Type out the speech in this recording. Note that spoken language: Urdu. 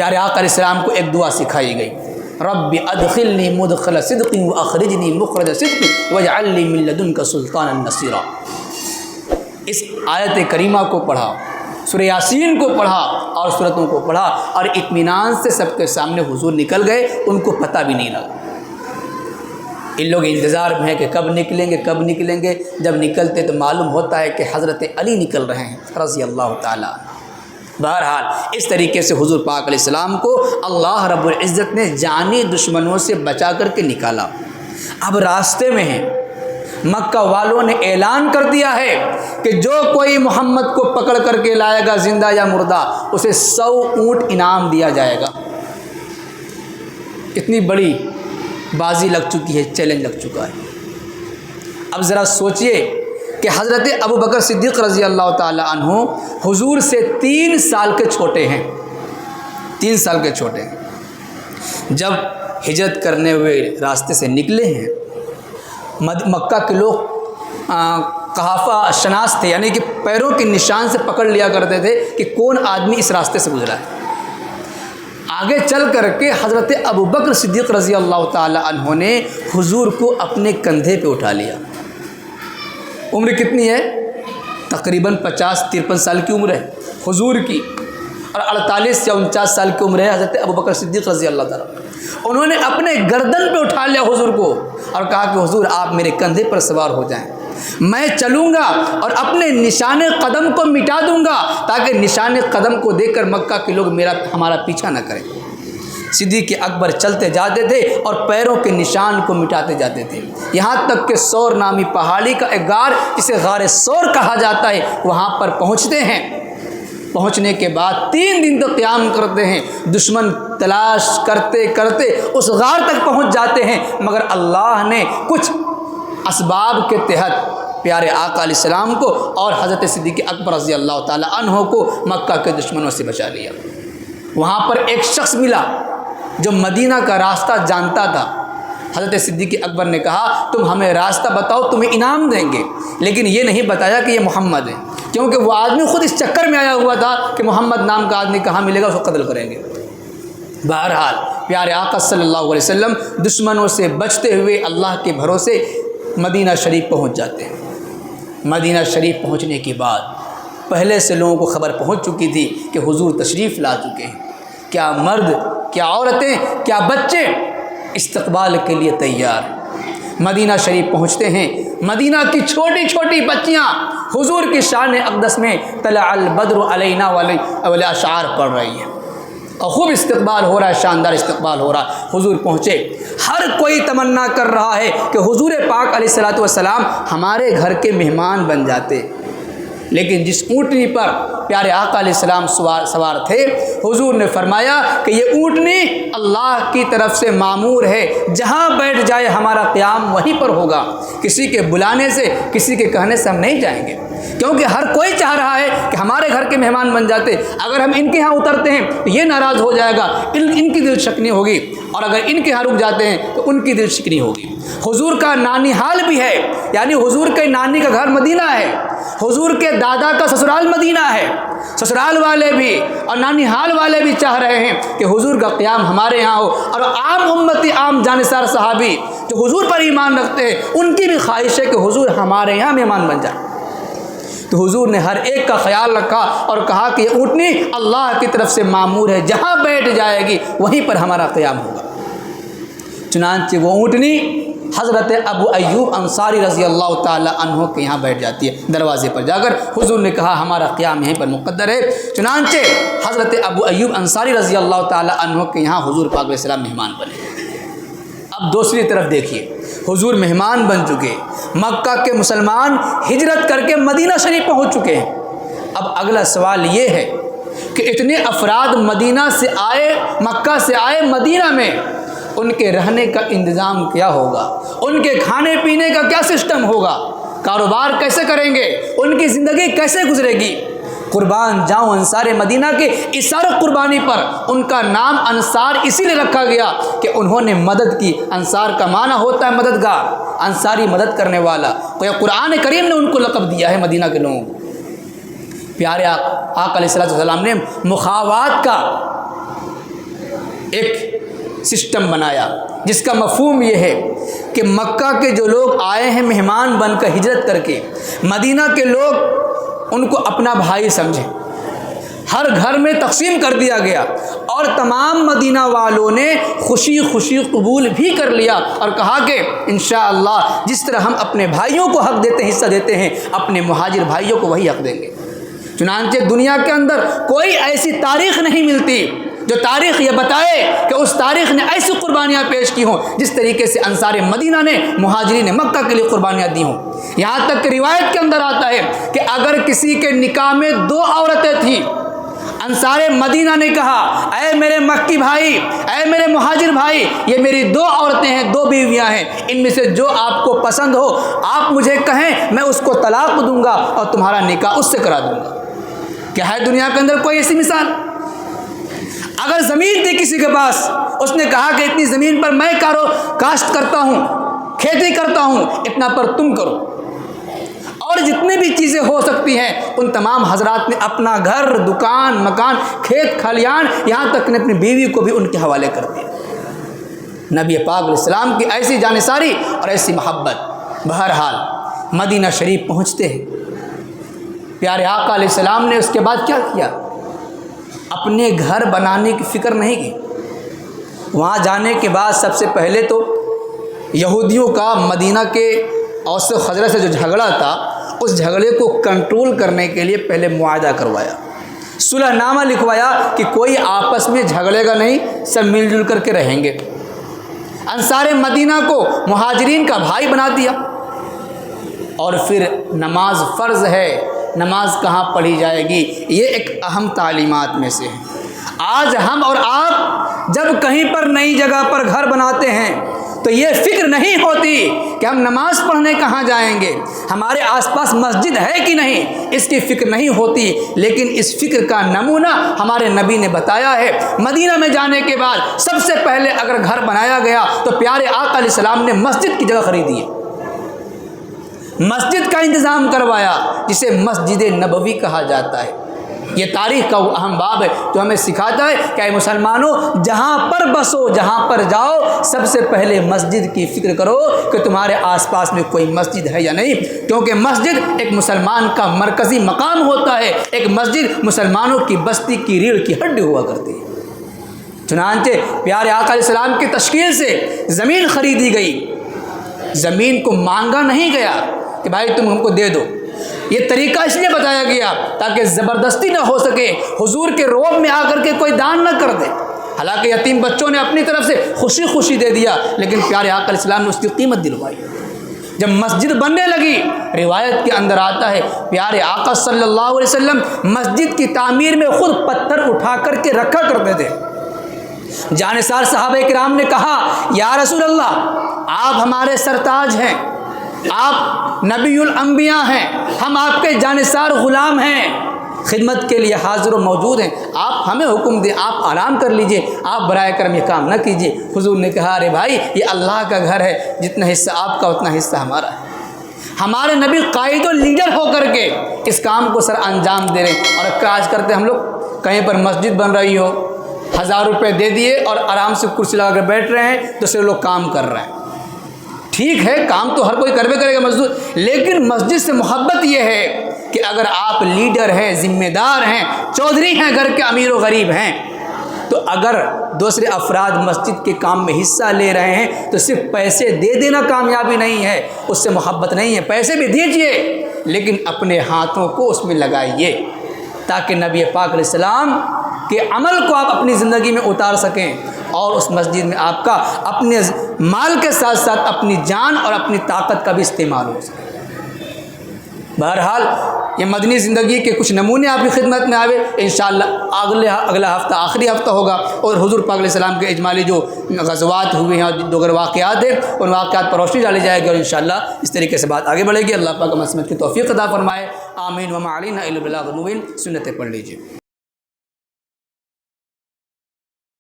پیارے آقا علیہ السلام کو ایک دعا سکھائی گئی، رب ادخلنی مدخل صدق واخرجنی مخرج صدق واجعل لی من لدنک سلطانا نصیرا۔ اس آیت کریمہ کو پڑھا، سورہ یاسین کو پڑھا اور سورتوں کو پڑھا، اور اطمینان سے سب کے سامنے حضور نکل گئے، ان کو پتہ بھی نہیں لگا۔ ان لوگ انتظار میں ہیں کہ کب نکلیں گے کب نکلیں گے، جب نکلتے تو معلوم ہوتا ہے کہ حضرت علی نکل رہے ہیں رضی اللہ تعالیٰ۔ بہرحال اس طریقے سے حضور پاک علیہ السلام کو اللہ رب العزت نے جانی دشمنوں سے بچا کر کے نکالا۔ اب راستے میں ہیں، مکہ والوں نے اعلان کر دیا ہے کہ جو کوئی محمد کو پکڑ کر کے لائے گا زندہ یا مردہ، اسے 100 اونٹ انعام دیا جائے گا۔ اتنی بڑی بازی لگ چکی ہے، چیلنج لگ چکا ہے۔ اب ذرا سوچئے کہ حضرت ابوبکر صدیق رضی اللہ تعالی عنہ حضور سے 3 سال کے چھوٹے ہیں، 3 سال کے چھوٹے ہیں۔ جب ہجرت کرنے ہوئے راستے سے نکلے ہیں، مکہ کے لوگ قحافہ شناس تھے، یعنی کہ پیروں کے نشان سے پکڑ لیا کرتے تھے کہ کون آدمی اس راستے سے گزرا ہے۔ آگے چل کر کے حضرت ابوبکر صدیق رضی اللہ تعالی عنہ نے حضور کو اپنے کندھے پہ اٹھا لیا۔ عمر کتنی ہے؟ تقریباً 50-53 سال کی عمر ہے حضور کی، اور 48 یا 49 سال کی عمر ہے حضرت ابوبکر صدیق رضی اللہ تعالیٰ۔ انہوں نے اپنے گردن پہ اٹھا لیا حضور کو اور کہا کہ حضور آپ میرے کندھے پر سوار ہو جائیں، میں چلوں گا اور اپنے نشان قدم کو مٹا دوں گا تاکہ نشان قدم کو دیکھ کر مکہ کے لوگ ہمارا پیچھا نہ کریں۔ صدیق اکبر چلتے جاتے تھے اور پیروں کے نشان کو مٹاتے جاتے تھے، یہاں تک کہ سور نامی پہاڑی کا ایک غار جسے غار سور کہا جاتا ہے وہاں پر پہنچتے ہیں۔ پہنچنے کے بعد 3 دن تک قیام کرتے ہیں، دشمن تلاش کرتے کرتے اس غار تک پہنچ جاتے ہیں، مگر اللہ نے کچھ اسباب کے تحت پیارے آقا علیہ السلام کو اور حضرت صدیق اکبر رضی اللہ تعالی عنہ کو مکہ کے دشمنوں سے بچا لیا۔ وہاں پر ایک شخص ملا جو مدینہ کا راستہ جانتا تھا۔ حضرت صدیق اکبر نے کہا تم ہمیں راستہ بتاؤ، تمہیں انعام دیں گے، لیکن یہ نہیں بتایا کہ یہ محمد ہے، کیونکہ وہ آدمی خود اس چکر میں آیا ہوا تھا کہ محمد نام کا آدمی کہاں ملے گا، اس کو قتل کریں گے۔ بہرحال پیارے آقا صلی اللہ علیہ وسلم دشمنوں سے بچتے ہوئے اللہ کے بھروسے مدینہ شریف پہنچ جاتے ہیں۔ مدینہ شریف پہنچنے کے بعد پہلے سے لوگوں کو خبر پہنچ چکی تھی کہ حضور تشریف لا چکے ہیں، کیا مرد کیا عورتیں کیا بچے استقبال کے لیے تیار۔ مدینہ شریف پہنچتے ہیں، مدینہ کی چھوٹی چھوٹی بچیاں حضور کی شان اقدس میں طلع البدر علینا والے اشعار پڑھ رہی ہیں، اور خوب استقبال ہو رہا ہے، شاندار استقبال ہو رہا ہے۔ حضور پہنچے، ہر کوئی تمنا کر رہا ہے کہ حضور پاک علیہ الصلوۃ والسلام ہمارے گھر کے مہمان بن جاتے، لیکن جس اونٹنی پر پیارے آقا علیہ السلام سوار تھے، حضور نے فرمایا کہ یہ اونٹنی اللہ کی طرف سے معمور ہے، جہاں بیٹھ جائے ہمارا قیام وہیں پر ہوگا، کسی کے بلانے سے کسی کے کہنے سے ہم نہیں جائیں گے، کیونکہ ہر کوئی چاہ رہا ہے کہ ہمارے گھر کے مہمان بن جاتے، اگر ہم ان کے ہاں اترتے ہیں تو یہ ناراض ہو جائے گا، ان کی دل شکنی ہوگی، اور اگر ان کے ہاں رک جاتے ہیں تو ان کی دل شکنی ہوگی۔ حضور کا نانی حال بھی ہے، یعنی حضور کے نانی کا گھر مدینہ ہے، حضور کے دادا کا سسرال مدینہ ہے، سسرال والے بھی اور نانی حال والے بھی چاہ رہے ہیں کہ حضور کا قیام ہمارے یہاں ہو، اور عام امتی عام جانثار صحابی جو حضور پر ایمان رکھتے ہیں ان کی بھی خواہش ہے کہ حضور ہمارے یہاں مہمان بن جائے۔ تو حضور نے ہر ایک کا خیال رکھا اور کہا کہ یہ اونٹنی اللہ کی طرف سے معمور ہے، جہاں بیٹھ جائے گی وہیں پر ہمارا قیام ہوگا۔ چنانچہ وہ اونٹنی حضرت ابو ایوب انصاری رضی اللہ تعالی عنہ کے یہاں بیٹھ جاتی ہے، دروازے پر جا کر حضور نے کہا ہمارا قیام یہیں پر مقدر ہے۔ چنانچہ حضرت ابو ایوب انصاری رضی اللہ تعالی عنہ کے یہاں حضور پاک علیہ السلام مہمان بنے۔ اب دوسری طرف دیکھیے، حضور مہمان بن چکے، مکہ کے مسلمان ہجرت کر کے مدینہ شریف پہنچ چکے ہیں۔ اب اگلا سوال یہ ہے کہ اتنے افراد مدینہ سے آئے، مکہ سے آئے مدینہ میں، ان کے رہنے کا انتظام کیا ہوگا، ان کے کھانے پینے کا کیا سسٹم ہوگا، کاروبار کیسے کریں گے، ان کی زندگی کیسے گزرے گی؟ قربان جاؤں انصار مدینہ کے اثار قربانی پر ان کا نام انصار اسی لیے رکھا گیا کہ انہوں نے مدد کی۔ انصار کا معنی ہوتا ہے مددگار، انصاری مدد کرنے والا، تو قرآن کریم نے ان کو لقب دیا ہے مدینہ کے لوگوں کو۔ پیارے آقا علیہ السلام نے مخاوات کا ایک سسٹم بنایا جس کا مفہوم یہ ہے کہ مکہ کے جو لوگ آئے ہیں مہمان بن کر ہجرت کر کے، مدینہ کے لوگ ان کو اپنا بھائی سمجھیں، ہر گھر میں تقسیم کر دیا گیا، اور تمام مدینہ والوں نے خوشی خوشی قبول بھی کر لیا اور کہا کہ انشاءاللہ جس طرح ہم اپنے بھائیوں کو حق دیتے ہیں، حصہ دیتے ہیں، اپنے مہاجر بھائیوں کو وہی حق دیں گے۔ چنانچہ دنیا کے اندر کوئی ایسی تاریخ نہیں ملتی جو تاریخ یہ بتائے کہ اس تاریخ نے ایسی قربانیاں پیش کی ہوں جس طریقے سے انصار مدینہ نے مہاجرین مکہ کے لیے قربانیاں دی ہوں۔ یہاں تک کہ روایت کے اندر آتا ہے کہ اگر کسی کے نکاح میں 2 عورتیں تھیں، انصار مدینہ نے کہا اے میرے مکی بھائی، اے میرے مہاجر بھائی، یہ میری 2 عورتیں ہیں، 2 بیویاں ہیں، ان میں سے جو آپ کو پسند ہو آپ مجھے کہیں، میں اس کو طلاق دوں گا اور تمہارا نکاح اس سے کرا دوں گا۔ کیا ہے دنیا کے اندر کوئی ایسی مثال؟ اگر زمین تھی کسی کے پاس، اس نے کہا کہ اتنی زمین پر میں کاشت کرتا ہوں، کھیتی کرتا ہوں، اتنا پر تم کرو، اور جتنی بھی چیزیں ہو سکتی ہیں ان تمام حضرات نے اپنا گھر، دکان، مکان، کھیت کھلیان، یہاں تک نے اپنی بیوی کو بھی ان کے حوالے کر دیا۔ نبی پاک علیہ السلام کی ایسی جانثاری اور ایسی محبت۔ بہرحال مدینہ شریف پہنچتے ہیں، پیارے آقا علیہ السلام نے اس کے بعد کیا کیا؟ اپنے گھر بنانے کی فکر نہیں کی۔ وہاں جانے کے بعد سب سے پہلے تو یہودیوں کا مدینہ کے اوس و خزرج سے جو جھگڑا تھا، اس جھگڑے کو کنٹرول کرنے کے لیے پہلے معاہدہ کروایا، صلح نامہ لکھوایا کہ کوئی آپس میں جھگڑے گا نہیں، سب مل جل کر کے رہیں گے۔ انصار مدینہ کو مہاجرین کا بھائی بنا دیا، اور پھر نماز فرض ہے، نماز کہاں پڑھی جائے گی، یہ ایک اہم تعلیمات میں سے ہے۔ آج ہم اور آپ جب کہیں پر نئی جگہ پر گھر بناتے ہیں تو یہ فکر نہیں ہوتی کہ ہم نماز پڑھنے کہاں جائیں گے، ہمارے آس پاس مسجد ہے کہ نہیں، اس کی فکر نہیں ہوتی۔ لیکن اس فکر کا نمونہ ہمارے نبی نے بتایا ہے۔ مدینہ میں جانے کے بعد سب سے پہلے اگر گھر بنایا گیا تو پیارے آقا علیہ السلام نے مسجد کی جگہ خریدی ہے، مسجد کا انتظام کروایا، جسے مسجد نبوی کہا جاتا ہے۔ یہ تاریخ کا وہ اہم باب ہے جو ہمیں سکھاتا ہے کہ اے مسلمانوں، جہاں پر بسو، جہاں پر جاؤ، سب سے پہلے مسجد کی فکر کرو کہ تمہارے آس پاس میں کوئی مسجد ہے یا نہیں، کیونکہ مسجد ایک مسلمان کا مرکزی مقام ہوتا ہے۔ ایک مسجد مسلمانوں کی بستی کی ریڑھ کی ہڈی ہوا کرتی ہے۔ چنانچہ پیارے آقا علیہ السلام کی تشکیل سے زمین خریدی گئی، زمین کو مانگا نہیں گیا کہ بھائی تم ہم کو دے دو۔ یہ طریقہ اس لیے بتایا گیا تاکہ زبردستی نہ ہو سکے، حضور کے روب میں آ کر کے کوئی دان نہ کر دے۔ حالانکہ یتیم بچوں نے اپنی طرف سے خوشی خوشی دے دیا، لیکن پیارے آقا علیہ السلام نے اس کی قیمت دلوائی۔ جب مسجد بننے لگی، روایت کے اندر آتا ہے پیارے آقا صلی اللہ علیہ وسلم مسجد کی تعمیر میں خود پتھر اٹھا کر کے رکھا کرتے تھے۔ جانثار صحابہ کرام نے کہا یا رسول اللہ، آپ ہمارے سرتاج ہیں، آپ نبی الانبیاء ہیں، ہم آپ کے جانثار غلام ہیں، خدمت کے لیے حاضر و موجود ہیں، آپ ہمیں حکم دیں، آپ آرام کر لیجئے، آپ برائے کرم یہ کام نہ کیجئے۔ حضور نے کہا ارے بھائی، یہ اللہ کا گھر ہے، جتنا حصہ آپ کا اتنا حصہ ہمارا ہے۔ ہمارے نبی قائد و لیڈر ہو کر کے اس کام کو سر انجام دے رہے ہیں، اور کیا آج کرتے ہم لوگ؟ کہیں پر مسجد بن رہی ہو، 1000 روپے دے دیے اور آرام سے کرسی لگا کر بیٹھ رہے ہیں، تو صرف لوگ کام کر رہے ہیں۔ ٹھیک ہے، کام تو ہر کوئی کربے کرے گا مزدور، لیکن مسجد سے محبت یہ ہے کہ اگر آپ لیڈر ہیں، ذمہ دار ہیں، چودھری ہیں، گھر کے امیر و غریب ہیں، تو اگر دوسرے افراد مسجد کے کام میں حصہ لے رہے ہیں تو صرف پیسے دے دینا کامیابی نہیں ہے، اس سے محبت نہیں ہے۔ پیسے بھی دیجئے، لیکن اپنے ہاتھوں کو اس میں لگائیے تاکہ نبی پاک علیہ السلام کے عمل کو آپ اپنی زندگی میں اتار سکیں، اور اس مسجد میں آپ کا اپنے مال کے ساتھ ساتھ اپنی جان اور اپنی طاقت کا بھی استعمال ہو سکے۔ بہرحال یہ مدنی زندگی کے کچھ نمونے آپ کی خدمت میں آئے، انشاءاللہ اگلا ہفتہ آخری ہفتہ ہوگا، اور حضور پاک علیہ السلام کے اجمالی جو غزوات ہوئے ہیں اور دیگر واقعات ہیں، ان واقعات پر روشنی ڈالی جائے گی، اور انشاءاللہ اس طریقے سے بات آگے بڑھے گی۔ اللہ پاک ہم سمجھ کی توفیق عطا فرمائے، آمین۔ وما علینا الا البلاغ المبین۔ سنتیں پڑھ لیجیے۔